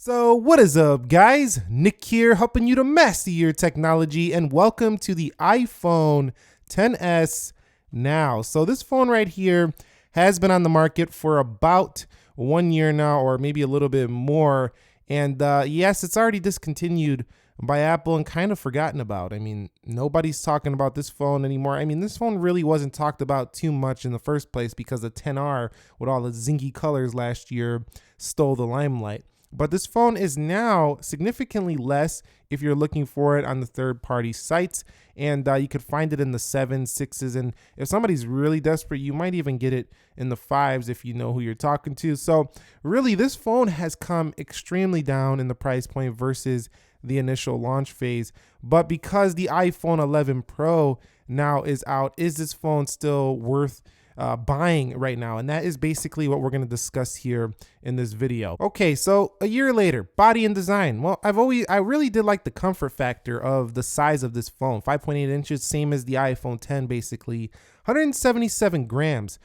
So what is up, guys? Nick here, helping you to master your technology, and welcome to the iPhone XS now. So this phone right here has been on the market for about 1 year now, or maybe a little bit more. And yes, it's already discontinued by Apple and kind of forgotten about. I mean, nobody's talking about this phone anymore. I mean, this phone really wasn't talked about too much in the first place because the XR with all the zingy colors last year stole the limelight. But this phone is now significantly less if you're looking for it on the third-party sites, and you could find it in the 7s, 6s, and if somebody's really desperate, you might even get it in the 5s if you know who you're talking to. So really, this phone has come extremely down in the price point versus the initial launch phase. But because the iPhone 11 Pro now is out, is this phone still worth buying right now? And that is basically what we're going to discuss here in this video. Okay, so a year later, body and design. Well, I really did like the comfort factor of the size of this phone. 5.8 inches, same as the iPhone 10 basically. 177 grams.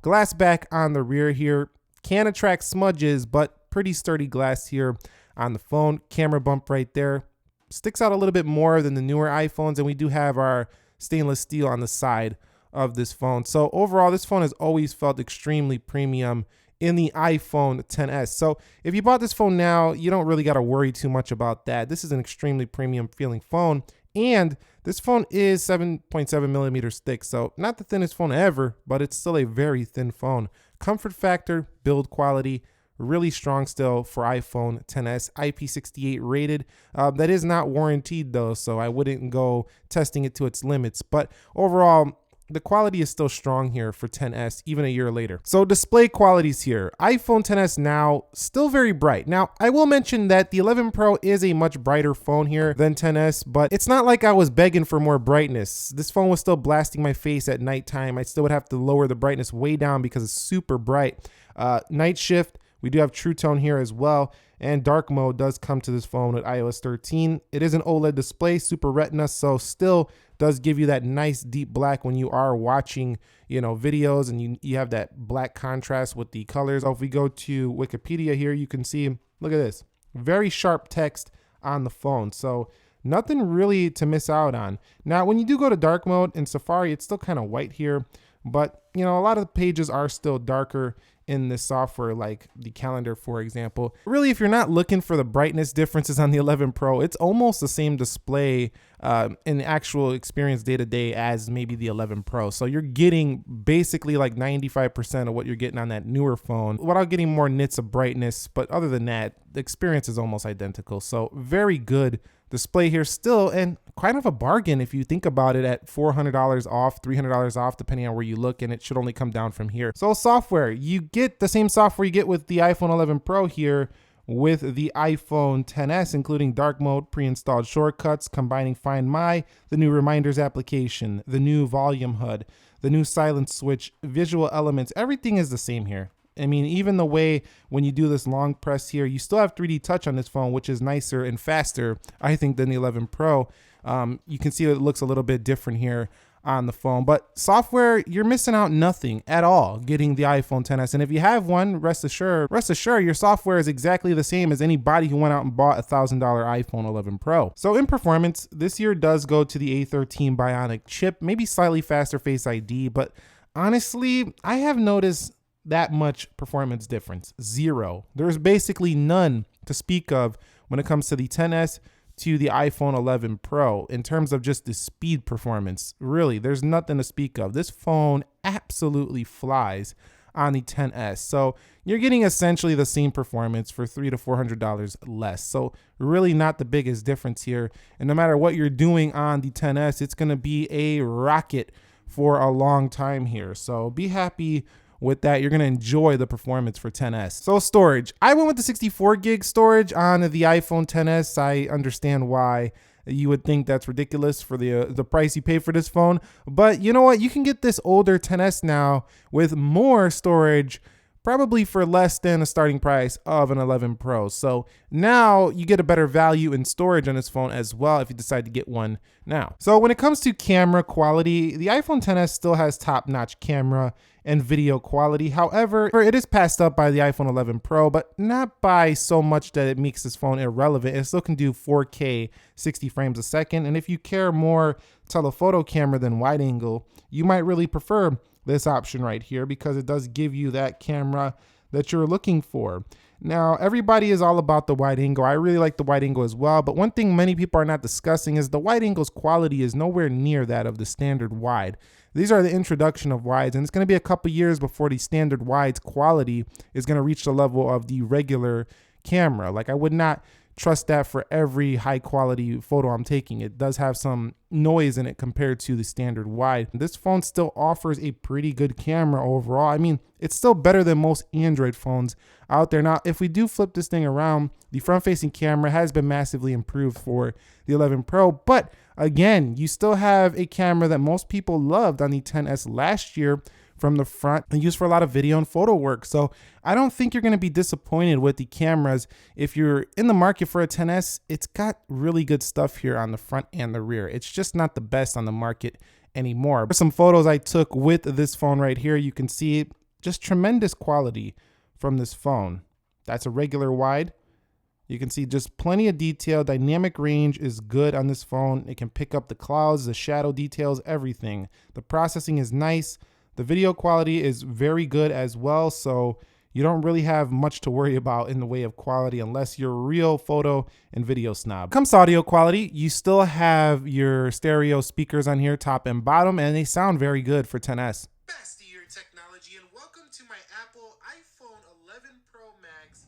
Glass back on the rear here. Can attract smudges, but pretty sturdy glass here on the phone. Camera bump right there. Sticks out a little bit more than the newer iPhones, and we do have our stainless steel on the side of this phone. So overall, this phone has always felt extremely premium in the iPhone XS. So if you bought this phone now, you don't really got to worry too much about that. This is an extremely premium feeling phone, and this phone is 7.7 millimeters thick. So not the thinnest phone ever, but it's still a very thin phone. Comfort factor, build quality, really strong still for iPhone XS. IP68 rated. That is not warranted though, so I wouldn't go testing it to its limits. But overall, the quality is still strong here for XS, even a year later. So display qualities here. iPhone XS now, still very bright. Now, I will mention that the 11 Pro is a much brighter phone here than XS, but it's not like I was begging for more brightness. This phone was still blasting my face at nighttime. I still would have to lower the brightness way down because it's super bright. Night shift, we do have True Tone here as well, and dark mode does come to this phone with iOS 13. It is an OLED display, Super Retina, so still does give you that nice deep black when you are watching, videos, and you have that black contrast with the colors. So if we go to Wikipedia here, you can see, look at this, very sharp text on the phone. So nothing really to miss out on. Now, when you do go to dark mode in Safari, it's still kind of white here, but a lot of the pages are still darker in this software, like the calendar, for example. Really, if you're not looking for the brightness differences on the 11 Pro, it's almost the same display in the actual experience day to day as maybe the 11 Pro. So you're getting basically like 95% of what you're getting on that newer phone without getting more nits of brightness. But other than that, the experience is almost identical. So very good display here still, and kind of a bargain if you think about it, at $400 off, $300 off, depending on where you look, and it should only come down from here. So software, you get the same software you get with the iPhone 11 Pro here with the iPhone XS, including dark mode, pre-installed shortcuts, combining Find My, the new reminders application, the new volume HUD, the new silence switch, visual elements. Everything is the same here. I mean, even the way when you do this long press here, you still have 3D touch on this phone, which is nicer and faster, I think, than the 11 Pro. You can see that it looks a little bit different here on the phone, but software, you're missing out nothing at all getting the iPhone XS. And if you have one, rest assured your software is exactly the same as anybody who went out and bought a $1,000 iPhone 11 Pro. So in performance, this year does go to the A13 Bionic chip, maybe slightly faster Face ID, but honestly, I have noticed that much performance difference. Zero. There's basically none to speak of when it comes to the XS to the iPhone 11 Pro in terms of just the speed performance. Really, there's nothing to speak of. This phone absolutely flies on the XS. So you're getting essentially the same performance for $300 to $400 less. So really not the biggest difference here. And no matter what you're doing on the XS, it's going to be a rocket for a long time here. So be happy with that. You're going to enjoy the performance for XS. So storage, I went with the 64 gig storage on the iPhone XS. I understand why you would think that's ridiculous for the price you pay for this phone, but you know what, you can get this older XS now with more storage, probably for less than a starting price of an 11 Pro. So now you get a better value in storage on this phone as well if you decide to get one now. So when it comes to camera quality, the iPhone XS still has top-notch camera and video quality. However, it is passed up by the iPhone 11 Pro, but not by so much that it makes this phone irrelevant. It still can do 4K 60 frames a second. And if you care more telephoto camera than wide angle, you might really prefer this option right here because it does give you that camera that you're looking for. Now, everybody is all about the wide angle. I really like the wide angle as well, but one thing many people are not discussing is the wide angle's quality is nowhere near that of the standard wide. These are the introduction of wides, and it's going to be a couple years before the standard wide's quality is going to reach the level of the regular camera. Like, I would not trust that for every high quality photo I'm taking. It does have some noise in it compared to the standard wide. This phone still offers a pretty good camera overall. I mean, it's still better than most Android phones out there. Now, if we do flip this thing around, the front facing camera has been massively improved for the 11 Pro, but again, you still have a camera that most people loved on the XS last year from the front and used for a lot of video and photo work. So I don't think you're going to be disappointed with the cameras. If you're in the market for a XS, it's got really good stuff here on the front and the rear. It's just not the best on the market anymore. There's some photos I took with this phone right here. You can see just tremendous quality from this phone. That's a regular wide. You can see just plenty of detail. Dynamic range is good on this phone. It can pick up the clouds, the shadow details, everything. The processing is nice. The video quality is very good as well, so you don't really have much to worry about in the way of quality unless you're a real photo and video snob. Comes to audio quality, you still have your stereo speakers on here, top and bottom, and they sound very good for XS. Best year technology, and welcome to my Apple iPhone 11 Pro Max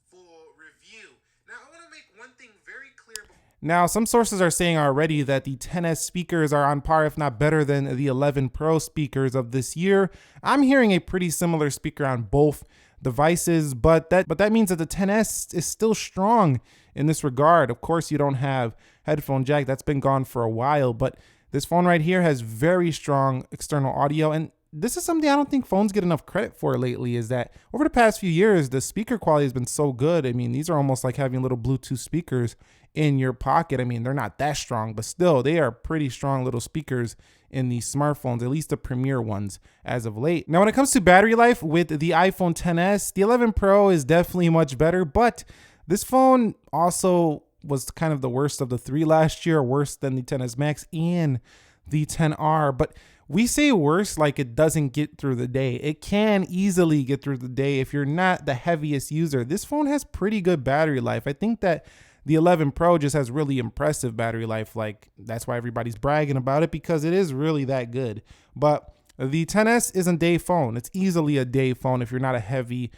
full review. Now, I want to make one thing very clear. Now, some sources are saying already that the XS speakers are on par, if not better than the 11 Pro speakers of this year. I'm hearing a pretty similar speaker on both devices, but that means that the XS is still strong in this regard. Of course, you don't have headphone jack. That's been gone for a while, but this phone right here has very strong external audio, and this is something I don't think phones get enough credit for lately, is that over the past few years, the speaker quality has been so good. I mean, these are almost like having little Bluetooth speakers in your pocket. I mean, they're not that strong, but still, they are pretty strong little speakers in these smartphones, at least the premier ones as of late. Now, when it comes to battery life with the iPhone XS, the 11 Pro is definitely much better, but this phone also was kind of the worst of the three last year, worse than the XS Max and the XR, but we say worse like it doesn't get through the day. It can easily get through the day if you're not the heaviest user. This phone has pretty good battery life. I think that the 11 Pro just has really impressive battery life. Like, that's why everybody's bragging about it, because it is really that good. But the XS is a day phone. It's easily a day phone if you're not a heavy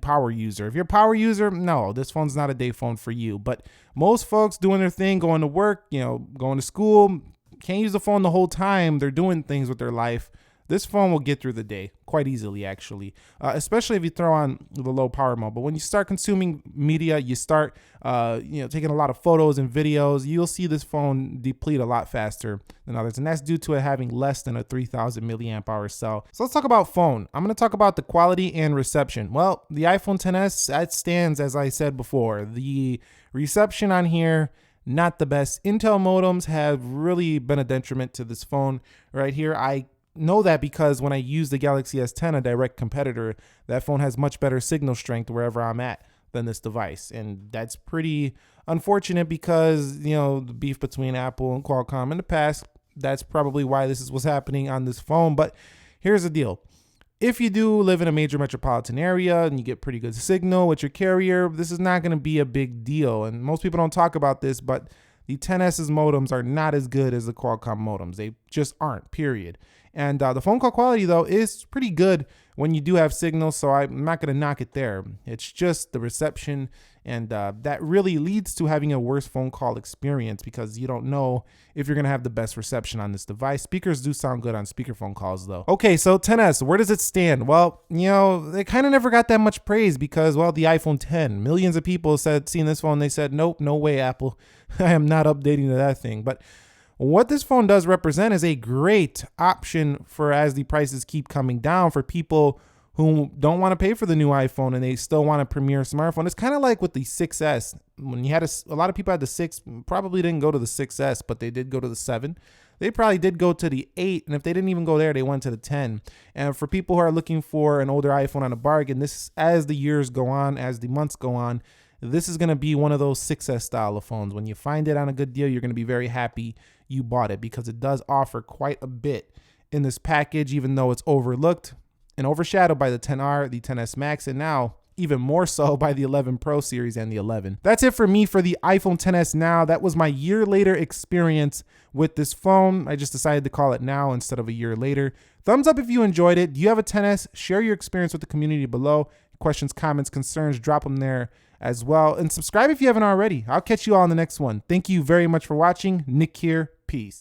power user. If you're a power user, no, this phone's not a day phone for you. But most folks doing their thing, going to work, going to school, can't use the phone the whole time. They're doing things with their life. This phone will get through the day quite easily, actually, especially if you throw on the low power mode. But when you start consuming media, you start, taking a lot of photos and videos, you'll see this phone deplete a lot faster than others. And that's due to it having less than a 3,000 milliamp hour cell. So let's talk about phone. I'm going to talk about the quality and reception. Well, the iPhone XS, that stands, as I said before, the reception on here, not the best. Intel modems have really been a detriment to this phone right here. I know that because when I use the Galaxy S10, a direct competitor, that phone has much better signal strength wherever I'm at than this device. And that's pretty unfortunate because, the beef between Apple and Qualcomm in the past, that's probably why this is what's happening on this phone. But here's the deal. If you do live in a major metropolitan area and you get pretty good signal with your carrier, this is not going to be a big deal. And most people don't talk about this, but the XS's modems are not as good as the Qualcomm modems. They just aren't, period. And the phone call quality, though, is pretty good when you do have signal, so I'm not going to knock it there. It's just the reception, and that really leads to having a worse phone call experience because you don't know if you're going to have the best reception on this device. Speakers do sound good on speakerphone calls, though. Okay, so XS, where does it stand? Well, they kind of never got that much praise because, well, the iPhone 10. Millions of people seen this phone, they said, nope, no way, Apple. I am not updating to that thing. But what this phone does represent is a great option for as the prices keep coming down for people who don't want to pay for the new iPhone and they still want a premier smartphone. It's kind of like with the 6S. When you had a lot of people had the 6, probably didn't go to the 6S, but they did go to the 7. they probably did go to the 8, and if they didn't even go there, they went to the 10. And for people who are looking for an older iPhone on a bargain, this, as the years go on, as the months go on, this is going to be one of those 6S style of phones. When you find it on a good deal, you're going to be very happy you bought it, because it does offer quite a bit in this package, even though it's overlooked and overshadowed by the 10R, the 10s Max, and now even more so by the 11 Pro series and the 11. That's it for me for the iPhone XS Now. That was my year later experience with this phone. I just decided to call it now instead of a year later. Thumbs up if you enjoyed it. Do you have a XS? Share your experience with the community below. Questions, comments, concerns, drop them there as well. And subscribe if you haven't already. I'll catch you all in the next one. Thank you very much for watching. Nick here. Peace.